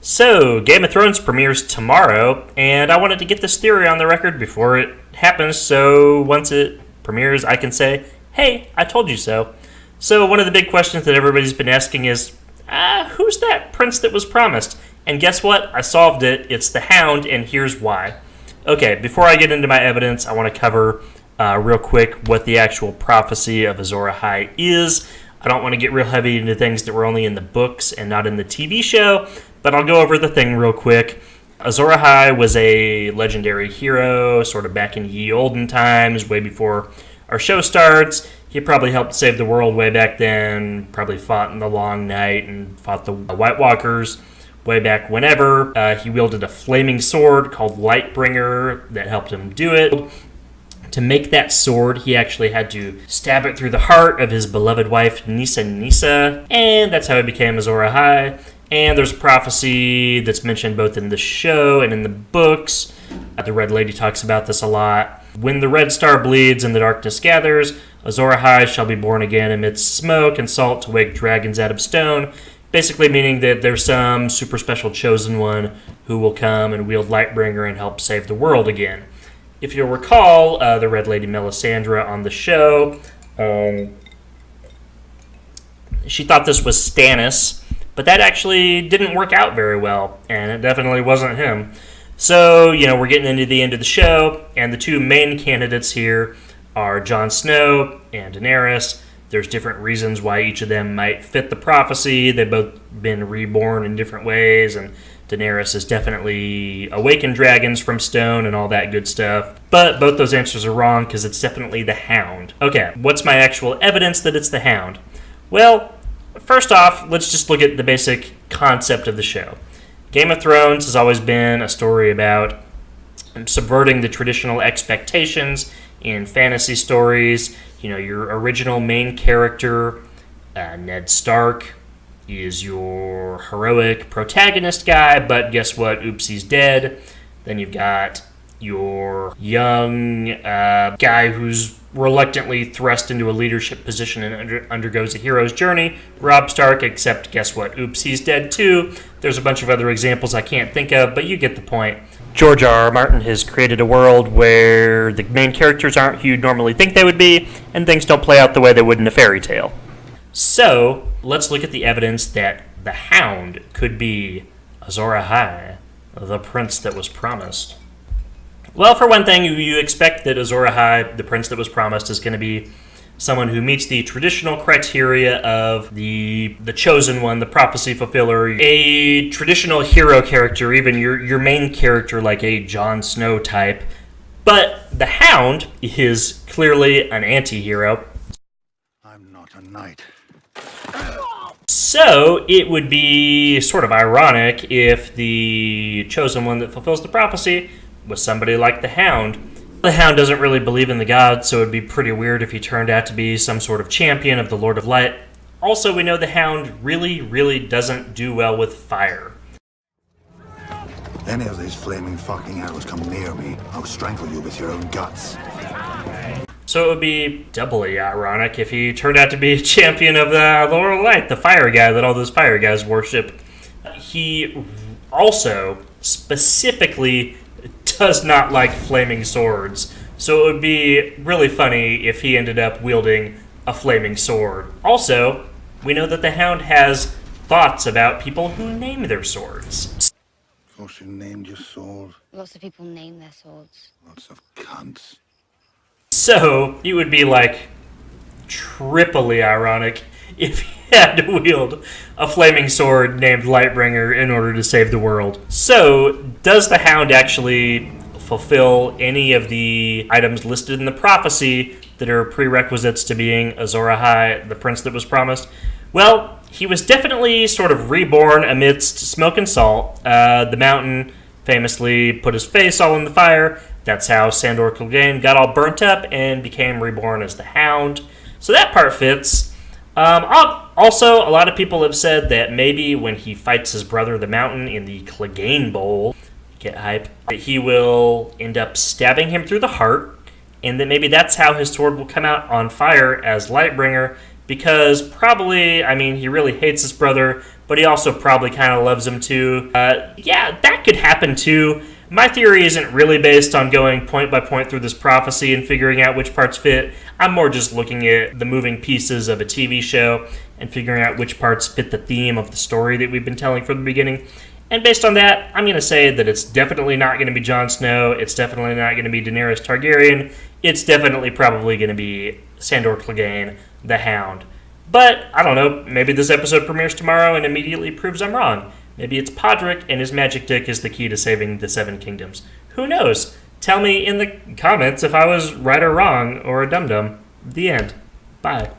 So, Game of Thrones premieres tomorrow, and I wanted to get this theory on the record before it happens, so once it premieres, I can say, hey, I told you so. So, one of the big questions that everybody's been asking is, who's that prince that was promised? And guess what? I solved it. It's the Hound, and here's why. Okay, before I get into my evidence, I want to cover real quick what the actual prophecy of Azor Ahai is. I don't want to get real heavy into things that were only in the books and not in the TV show, but I'll go over the thing real quick. Azor Ahai was a legendary hero, sort of back in ye olden times, way before our show starts. He probably helped save the world way back then, probably fought in the Long Night and fought the White Walkers way back whenever. He wielded a flaming sword called Lightbringer that helped him do it. To make that sword, he actually had to stab it through the heart of his beloved wife, Nissa, and that's how he became Azor Ahai. And there's a prophecy that's mentioned both in the show and in the books. The Red Lady talks about this a lot. When the red star bleeds and the darkness gathers, Azor Ahai shall be born again amidst smoke and salt to wake dragons out of stone. Basically meaning that there's some super special chosen one who will come and wield Lightbringer and help save the world again. If you'll recall, the Red Lady Melisandre on the show, she thought this was Stannis, but that actually didn't work out very well, and it definitely wasn't him. So, we're getting into the end of the show, and the two main candidates here are Jon Snow and Daenerys. There's different reasons why each of them might fit the prophecy. They've both been reborn in different ways, and Daenerys has definitely awakened dragons from stone and all that good stuff. But both those answers are wrong because it's definitely the Hound. Okay, what's my actual evidence that it's the Hound? Well, first off, let's just look at the basic concept of the show. Game of Thrones has always been a story about subverting the traditional expectations in fantasy stories. Your original main character, Ned Stark, is your heroic protagonist guy, but guess what? Oops, he's dead. Then you've got your young guy who's reluctantly thrust into a leadership position and undergoes a hero's journey, Robb Stark, except guess what? Oops, he's dead too. There's a bunch of other examples I can't think of, but you get the point. George R. R. Martin has created a world where the main characters aren't who you'd normally think they would be, and things don't play out the way they would in a fairy tale. So, let's look at the evidence that the Hound could be Azor Ahai, the prince that was promised. Well, for one thing, you expect that Azor Ahai, the prince that was promised, is going to be someone who meets the traditional criteria of the chosen one, the prophecy fulfiller, a traditional hero character, even your main character like a Jon Snow type. But the Hound is clearly an anti-hero. I'm not a knight. So it would be sort of ironic if the chosen one that fulfills the prophecy was somebody like the Hound. The Hound doesn't really believe in the gods, so it would be pretty weird if he turned out to be some sort of champion of the Lord of Light. Also, we know the Hound really doesn't do well with fire. Any of these flaming fucking arrows come near me, I'll strangle you with your own guts. So it would be doubly ironic if he turned out to be a champion of the Lord of Light, the fire guy that all those fire guys worship. He also specifically does not like flaming swords, so it would be really funny if he ended up wielding a flaming sword. Also, we know that the Hound has thoughts about people who name their swords. Of course you named your sword. Lots of people name their swords. Lots of cunts. So, it would be like triply ironic if he had to wield a flaming sword named Lightbringer in order to save the world. So, does the Hound actually fulfill any of the items listed in the prophecy that are prerequisites to being Azor Ahai, the prince that was promised? Well, he was definitely sort of reborn amidst smoke and salt. The mountain famously put his face all in the fire. That's how Sandor Clegane got all burnt up and became reborn as the Hound. So that part fits. Also, a lot of people have said that maybe when he fights his brother the Mountain in the Clegane Bowl, get hype, that he will end up stabbing him through the heart, and that maybe that's how his sword will come out on fire as Lightbringer, because probably, he really hates his brother, but he also probably kind of loves him too. Yeah, that could happen too. My theory isn't really based on going point by point through this prophecy and figuring out which parts fit. I'm more just looking at the moving pieces of a TV show and figuring out which parts fit the theme of the story that we've been telling from the beginning. And based on that, I'm going to say that it's definitely not going to be Jon Snow. It's definitely not going to be Daenerys Targaryen. It's definitely probably going to be Sandor Clegane, the Hound. But, I don't know, maybe this episode premieres tomorrow and immediately proves I'm wrong. Maybe it's Podrick and his magic dick is the key to saving the Seven Kingdoms. Who knows? Tell me in the comments if I was right or wrong or a dum-dum. The end. Bye.